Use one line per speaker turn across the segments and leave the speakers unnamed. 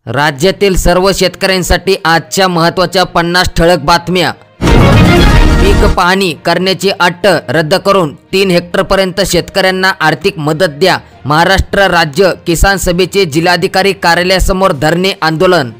राज्यातील सर्व शेतकऱ्यांसाठी आजच्या महत्त्वाच्या 50 ठळक बातम्या। पीक पाहणी करण्याची अट रद्द करून 3 हेक्टरपर्यंत शेतकऱ्यांना आर्थिक मदत द्या। महाराष्ट्र राज्य किसान सभेचे जिल्हाधिकारी कार्यालयासमोर धरणे आंदोलन।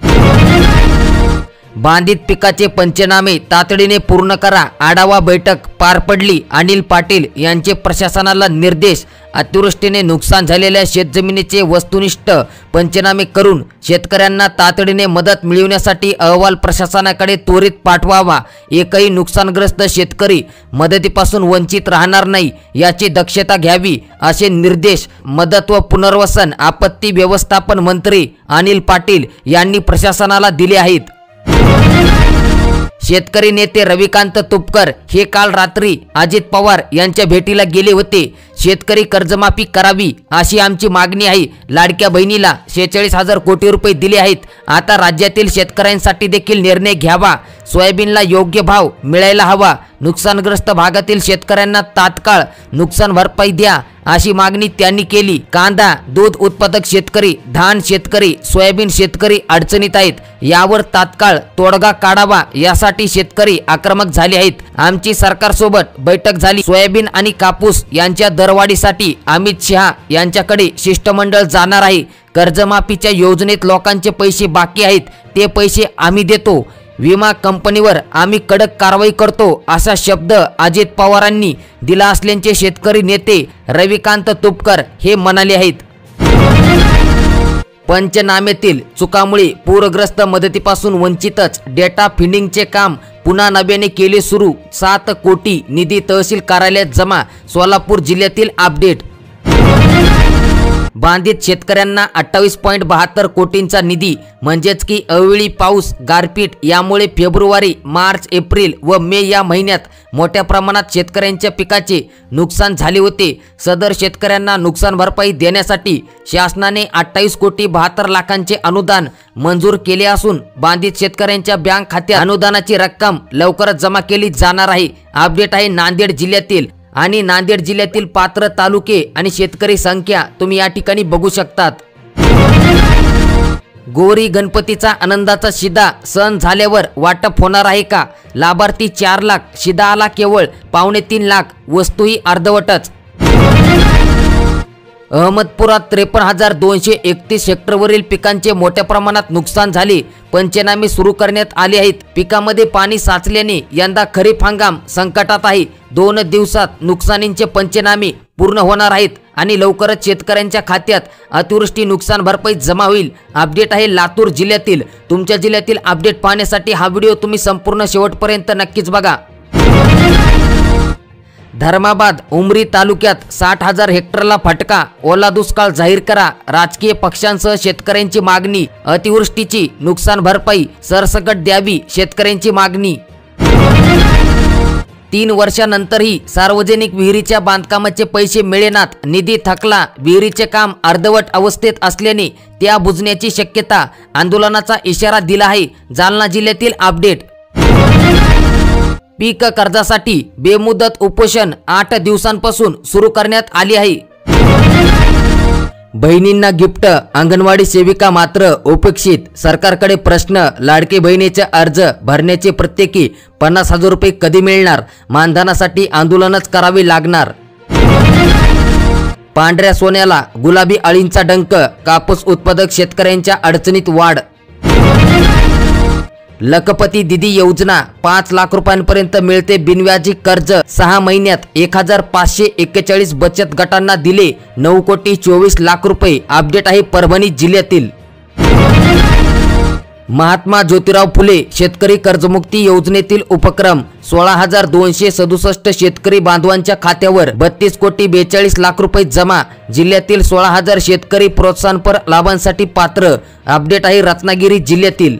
बाधित पिकाचे पंचनामे तातडीने पूर्ण करा। आढावा बैठक पार पडली। अनिल पाटील यांचे प्रशासनाला निर्देश। अतिवृष्टीने नुकसान झालेल्या शेतजमिनीचे वस्तुनिष्ठ पंचनामे करून शेतकऱ्यांना तातडीने मदत मिळवण्यासाठी अहवाल प्रशासनाकडे त्वरित पाठवावा। एकही नुकसानग्रस्त शेतकरी मदतीपासून वंचित राहणार नाही याची दक्षता घ्यावी असे निर्देश मदत व पुनर्वसन आपत्ती व्यवस्थापन मंत्री अनिल पाटील यांनी प्रशासनाला दिले आहेत। शेतकरी नेते रविकांत तुपकर हे काल रात्री अजित पवार यांच्या भेटीला गेले होते। शेतकरी कर्जमाफी करावी अशी आमची मागणी आहे। लाडक्या बहिणीला 46,000 कोटी रुपये दिले आहेत। आता राज्यातील शेतकऱ्यांसाठी देखील निर्णय घ्यावा। सोयाबीनला योग्य भाव मिळायला हवा। नुकसानग्रस्त भागातील शेतकऱ्यांना तात्काळ नुकसान भरपाई द्या अशी मागणी त्यांनी केली। कांदा, दूध उत्पादक शेतकरी, धान शेतकरी, सोयाबीन शेतकरी अडचणीत आहेत। यावर तात्काळ तोडगा काढावा यासाठी शेतकरी आक्रमक झाले आहेत। आमची सरकारसोबत बैठक झाली। सोयाबीन आणि कापूस यांच्या दरवाढीसाठी अमित शहा यांच्याकडे शिष्टमंडळ जाणार आहे। कर्जमाफीच्या योजनेत लोकांचे पैसे बाकी आहेत, ते पैसे आम्ही देतो। विमा कंपनीवर आम्ही कडक कारवाई करतो असा शब्द अजित पवारांनी दिला असल्याचे शेतकरी नेते रविकांत तुपकर हे म्हणाले आहेत। पंचनाम्यातील चुकामुळे पूरग्रस्त मदतीपासून वंचितच। डेटा फिडिंगचे काम पुन्हा नव्याने केले सुरू। 7 कोटी निधी तहसील कार्यालयात जमा। सोलापूर जिल्ह्यातील अपडेट। बाधित शेतकऱ्यांना 28.72 कोटींचा निधी म्हणजेच की अवेळी पाऊस, गारपीट यामुळे फेब्रुवारी, मार्च, एप्रिल व मे या महिन्यात मोठ्या प्रमाणात शेतकऱ्यांच्या पिकाचे नुकसान झाले होते। सदर शेतकऱ्यांना नुकसान भरपाई देण्यासाठी शासनाने 28,72 लाखांचे अनुदान मंजूर केले असून बाधित शेतकऱ्यांच्या बँक खात्यात अनुदानाची रक्कम लवकरच जमा केली जाणार आहे। अपडेट आहे नांदेड जिल्ह्यातील आणि नांदेड जिल्ह्यातील पात्र तालुके आणि शेतकरी संख्या तुम्ही या ठिकाणी बघू शकतात। गौरी गणपतीचा आनंदाचा शिदा सण झाल्यावर वाटप होणार आहे का? लाभार्थी 4 लाख, शिदा आला केवळ 2.25 लाख, वस्तूही अर्धवटच। अहमदपुरात 53,231 हेक्टरवरील पिकांचे मोठ्या प्रमाणात नुकसान झाले। पंचनामे सुरू करण्यात आले आहेत। पिकामध्ये पाणी साचल्याने यंदा खरीप हंगाम संकटात आहे। 2 दिवसात नुकसानींचे पंचनामे पूर्ण होणार आहेत आणि लवकरच शेतकऱ्यांच्या खात्यात अतिवृष्टी नुकसान भरपाई जमा होईल। अपडेट आहे लातूर जिल्ह्यातील। तुमच्या जिल्ह्यातील अपडेट पाहण्यासाठी हा व्हिडिओ तुम्ही संपूर्ण शेवटपर्यंत नक्कीच बघा। धर्माबाद उमरी तालुक्यात 60,000 हेक्टरला फटका। ओला दुष्काळ जाहीर करा। राजकीय पक्षांसह शेतकऱ्यांची मागणी। अतिवृष्टीची नुकसान भरपाई सरसकट द्यावी शेतकऱ्यांची मागणी। 3 वर्षांनंतरही सार्वजनिक विहिरीच्या बांधकामाचे पैसे मिळेनात। निधी थकला। विहिरीचे काम अर्धवट अवस्थेत असल्याने त्या बुजण्याची शक्यता। आंदोलनाचा इशारा दिला आहे। जालना जिल्ह्यातील अपडेट। पीक कर्जासाठी बेमुदत उपोषण 8 दिवसांपासून सुरू करण्यात आले आहे। बहिणींना गिफ्ट, अंगणवाडी सेविका मात्र उपेक्षित। सरकारकडे प्रश्न। लाडकी बहिणीचे अर्ज भरण्याचे प्रत्येकी 50,000 रुपये कधी मिळणार? मानधनासाठी आंदोलनच करावे लागणार। पांढऱ्या सोन्याला गुलाबी अळींचा डंक। कापूस उत्पादक शेतकऱ्यांच्या अडचणीत वाढ। लखपती दिदी योजना 5 लाख रुपयांपर्यंत मिळते बिनव्याजी कर्ज। 6 महिन्यात 1,541 बचत गटांना दिले 9,24 लाख रुपये। अपडेट आहे परभणी जिल्ह्यातील। महात्मा ज्योतिराव फुले शेतकरी कर्जमुक्ती योजनेतील उपक्रम। 16,267 शेतकरी बांधवांच्या खात्यावर 32,42 लाख रुपये जमा। जिल्ह्यातील 16,000 शेतकरी प्रोत्साहनपर लाभांसाठी पात्र। अपडेट आहे रत्नागिरी जिल्ह्यातील।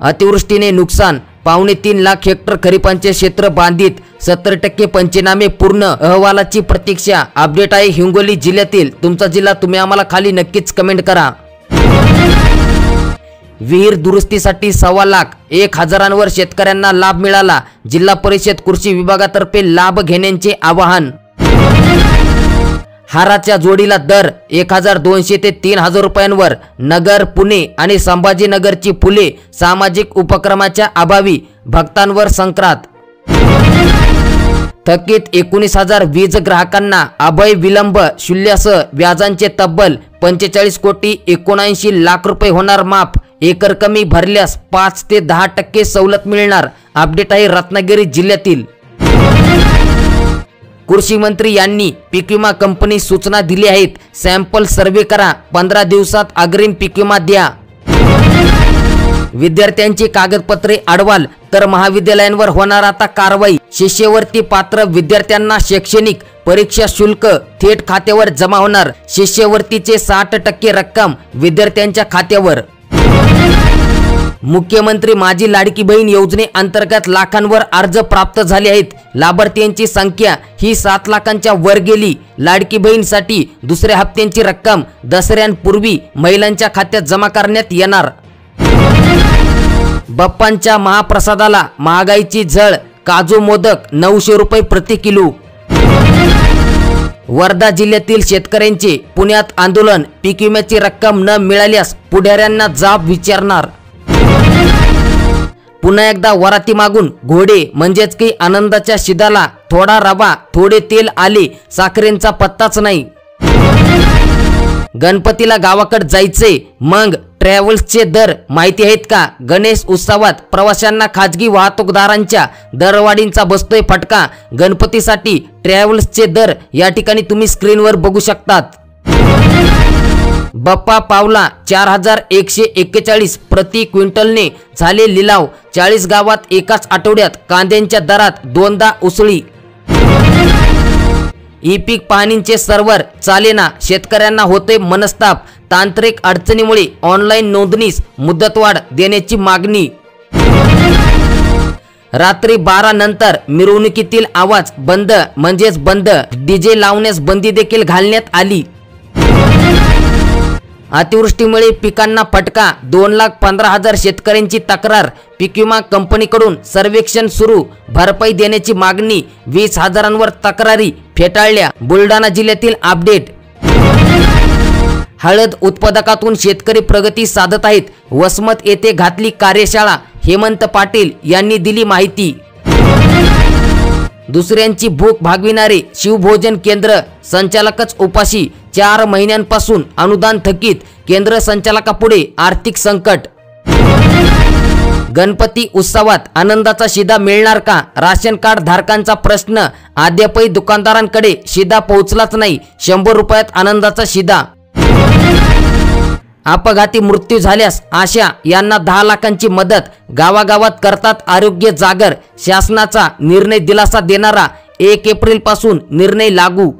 अतिवृष्टीने नुकसान 2.25 लाख हेक्टर खरीपांचे क्षेत्र बाधित। 70% पंचनामे पूर्ण। अहवालाची प्रतीक्षा। अपडेट आहे हिंगोली जिल्ह्यातील। तुमचा जिल्हा तुम्ही आम्हाला खाली नक्कीच कमेंट करा। विहीर दुरुस्तीसाठी 1.25 लाख 1,000 शेतकऱ्यांना लाभ मिळाला। जिल्हा परिषद कृषी विभागातर्फे लाभ घेण्याचे आवाहन। हाराच्या जोडीला दर 1200 ते 3000 रुपयांवर. नगर, पुणे आणि संभाजीनगरची फुले सामाजिक उपक्रमाच्या अभावी भक्तांवर संक्रांत. थकीत 19,000 वीज ग्राहकांना अभय विलंब शुल्कासह व्याजांचे तब्बल 45 कोटी 79 लाख रुपये होणार माफ. एकर कमी भरल्यास 5 ते 10% सवलत मिळणार. अपडेट आहे रत्नागिरी जिल्ह्यातील. कृषी मंत्री यांनी पीक विमा कंपनी सूचना दिली आहेत. सॅम्पल सर्व्हे करा, 15 दिवसात अग्रिम पीक विमा द्या. विद्यार्थ्यांची कागदपत्रे अडवाल तर महाविद्यालयांवर होणार आता कारवाई. शिष्यवृत्ती पात्र विद्यार्थ्यांना शैक्षणिक परीक्षा शुल्क थेट खात्यावर जमा होणार. शिष्यवृत्तीचे 60% रक्कम विद्यार्थ्यांच्या खात्यावर. मुख्यमंत्री माझी लाडकी बहीण योजनेअंतर्गत लाखांवर अर्ज प्राप्त झाले आहेत. लाभार्थ्यांची संख्या ही 7 लाखांच्या वर गेली. लाडकी बहीणसाठी दुसऱ्या हप्त्यांची रक्कम दसऱ्यांपूर्वी महिलांच्या खात्यात जमा करण्यात येणार. बाप्पांच्या महाप्रसादाला महागाईची झळ. काजू मोदक 900 रुपये प्रति किलो. वर्धा जिल्ह्यातील शेतकऱ्यांचे पुण्यात आंदोलन. पीक विम्याची रक्कम न मिळाल्यास पुढाऱ्यांना जाब विचारणार. पुन्हा एकदा वराती मागून घोडे म्हणजेच की आनंदाच्या शिदाला थोडा रवा थोडे तेल आले. साखरेंचा पत्ताच नाही. गणपतीला गावाकडे जायचे मग ट्रॅव्हल्सचे दर माहिती आहेत का? गणेश उत्सवात प्रवाशांना खाजगी वाहतूकदारांच्या दरवाढींचा बसतोय फटका. गणपतीसाठी ट्रॅव्हल्सचे दर या ठिकाणी तुम्ही स्क्रीनवर बघू शकतात. बाप्पा पावला 4141 प्रति क्विंटलने झाले लिलाव. 40 गावात एकाच आठवड्यात कांद्यांच्या दरात दोनदा उसळी. ई पीक पाहणीचे सर्व्हर चालेना. शेतकऱ्यांना होते मनस्ताप. तांत्रिक अडचणीमुळे ऑनलाईन नोंदणीस मुदतवाढ देण्याची मागणी. रात्री 12 नंतर मिरवणुकीतील आवाज बंद म्हणजेच बंद. डीजे लावण्यास बंदी देखील घालण्यात आली. अतिवृष्टीमुळे पिकांना फटका. 2,15,000 शेतकऱ्यांची तक्रार. पीक विमा कंपनीकडून सर्वेक्षण सुरू. भरपाई देण्याची मागणी. 20,000 तक्रारी फेटाळल्या. बुलढाणा जिल्ह्यातील अपडेट. हळद उत्पादकातून शेतकरी प्रगती साधत आहेत. वसमत येथे घातली कार्यशाळा. हेमंत पाटील यांनी दिली माहिती. दुसऱ्यांची भूक भागविणारे शिवभोजन केंद्र संचालकच उपाशी. 4 महिन्यांपासून अनुदान थकीत. केंद्र संचालकापुढे आर्थिक संकट. गणपती उत्सवात आनंदाचा शिदा मिळणार का? राशन कार्ड धारकांचा प्रश्न. अद्यापही दुकानदारांकडे शिदा पोहोचलाच नाही. 100 रुपयात आनंदाचा शिदा. अपघाती मृत्यू झाल्यास आशा यांना 10 लाखांची मदत. गावागावात करतात आरोग्य जागर. शासनाचा निर्णय दिलासा देणारा. 1 एप्रिल पासून निर्णय लागू.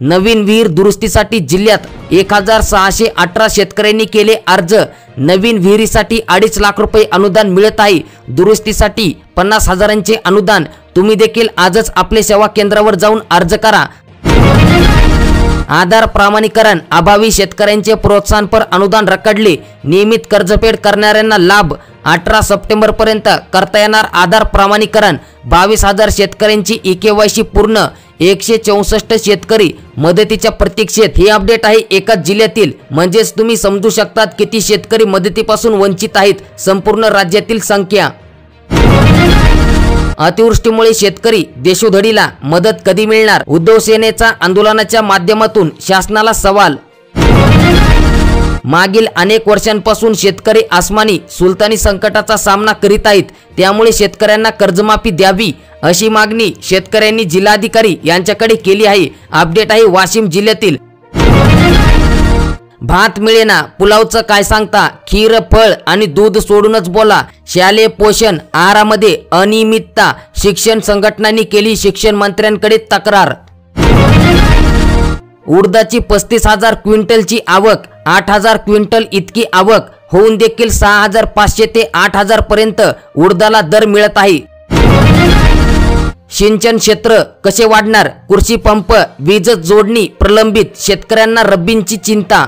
नवीन विहीर दुरुस्तीसाठी जिल्ह्यात 1618 शेतकऱ्यांनी केले अर्ज. नवीन विहिरीसाठी 2.5 लाख रुपये अनुदान मिळत आहे. दुरुस्तीसाठी 50,000चे अनुदान. तुम्ही देखील आजच आपले सेवा केंद्रावर जाऊन अर्ज करा. आधार प्रमाणीकरण अभावी शेतकऱ्यांचे प्रोत्साहनपर अनुदान रखडले. नियमित कर्जफेड करणाऱ्यांना लाभ. 18 सप्टेंबर पर्यंत करता येणार आधार प्रमाणीकरण. 22,000 शेतकऱ्यांची EKYC पूर्ण. 164 शेतकरी मदतीच्या प्रतीक्षेत. ही अपडेट आहे एकाच जिल्ह्यातील. म्हणजेच तुम्ही समजू शकतात किती शेतकरी मदतीपासून वंचित आहेत. संपूर्ण राज्यातील संख्या. अतिवृष्टीमुळे शेतकरी देशोधडीला. मदत कधी मिळणार? उद्धव सेनेचा आंदोलनाच्या माध्यमातून शासनाला सवाल. मागील अनेक वर्षांपासून शेतकरी आसमानी सुलतानी संकटाचा सामना करीत आहेत. त्यामुळे शेतकऱ्यांना कर्जमाफी द्यावी अशी मागणी शेतकऱ्यांनी जिल्हाधिकारी यांच्याकडे केली आहे. अपडेट आहे वाशिम जिल्ह्यातील. भात मिळेना पुलावचं काय सांगता? खीर, फळ आणि दूध सोडूनच बोला. शालेय पोषण आहारामध्ये अनियमितता. शिक्षण संघटनांनी केली शिक्षण मंत्र्यांकडे तक्रार. उडदाची 35,000 क्विंटलची आवक. 8,000 क्विंटल इतकी आवक होऊन देखील 6,500 ते 8,000 पर्यंत उडदाला दर मिळत आहे. सिंचन क्षेत्र कसे वाढणार? कृषी पंप वीज जोडणी प्रलंबित. शेतकऱ्यांना रब्बींची चिंता.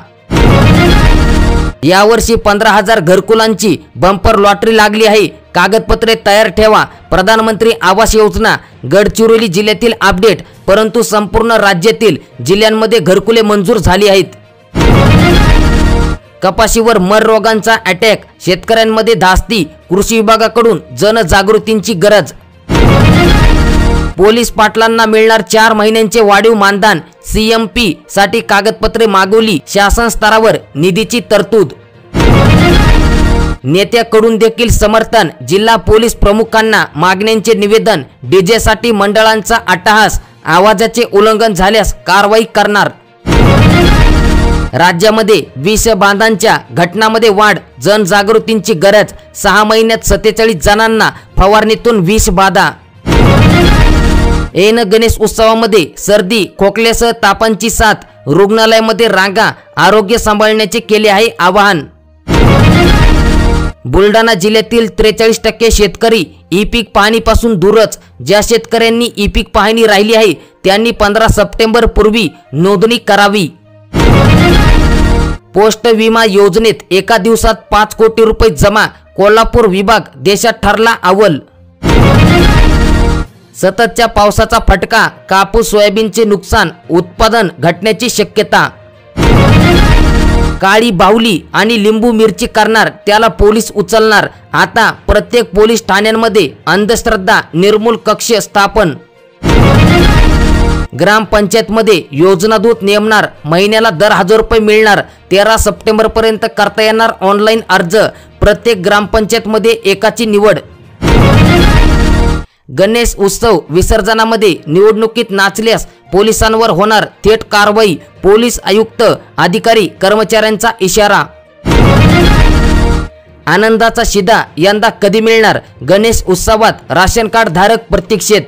यावर्षी 15,000 घरकुलांची बंपर लॉटरी लागली आहे. कागदपत्रे तयार ठेवा. प्रधानमंत्री आवास योजना गडचिरोली जिल्ह्यातील अपडेट. परंतु संपूर्ण राज्यातील जिल्ह्यांमध्ये घरकुले मंजूर झाली आहेत. कपाशीवर मर रोगांचा अटॅक, शेतकऱ्यांमध्ये धास्ती. कृषी विभागाकडून जनजागृतीची गरज. पोलीस पाटलांना मिळणार 4 महिन्यांचे वाढीव मानधन. CMP साठी कागदपत्रे मागवली. शासन स्तरावर निधीची तरतूद. नेत्याकडून देखील समर्थन. जिल्हा पोलीस प्रमुखांना मागण्यांचे निवेदन. DJ साठी मंडळांचा अट्टहास. आवाजाचे उल्लंघन झाल्यास कारवाई करणार. राज्यामध्ये विषबाधांच्या घटनांमध्ये वाढ, जनजागृतीची गरज. 6 महिन्यात 47 जणांना फवारणीतून विषबाधा. ऐन गणेश उत्सवामध्ये सर्दी खोकल्यासह तापांची साथ. रुग्णालयामध्ये रांगा. आरोग्य सांभाळण्याचे केले आहे आवाहन. बुलढाणा जिल्ह्यातील 43% शेतकरी ई-पीक पाहणीपासून दूरच. ज्या शेतकऱ्यांनी ई-पीक पाहणी राहिली आहे त्यांनी 15 सप्टेंबर पूर्वी नोंदणी करावी. पोस्ट विमा योजनेत एका दिवसात 5 कोटी रुपये जमा. कोल्हापूर विभाग देशात ठरला अव्वल. सततच्या पावसाचा फटका. कापूस सोयाबीनचे नुकसान. उत्पादन घटण्याची शक्यता. काळी बाहुली आणि लिंबू मिरची करणार त्याला पोलीस उचलणार. आता प्रत्येक पोलीस ठाण्यांमध्ये अंधश्रद्धा निर्मूल कक्ष स्थापन. ग्रामपंचायतमध्ये योजनादूत नेमणार. महिन्याला दर 1000 रुपये मिळणार. 13 सप्टेंबर पर्यंत करता येणार ऑनलाईन अर्ज. प्रत्येक ग्रामपंचायतमध्ये एकाची निवड. गणेश उत्सव विसर्जनामध्ये निवडणुकीत नाचल्यास पोलिसांवर होणार थेट कारवाई. पोलीस आयुक्त अधिकारी कर्मचाऱ्यांचा इशारा. आनंदाचा शिधा यंदा कधी मिळणार? गणेश उत्सवात राशन कार्ड धारक प्रतीक्षेत.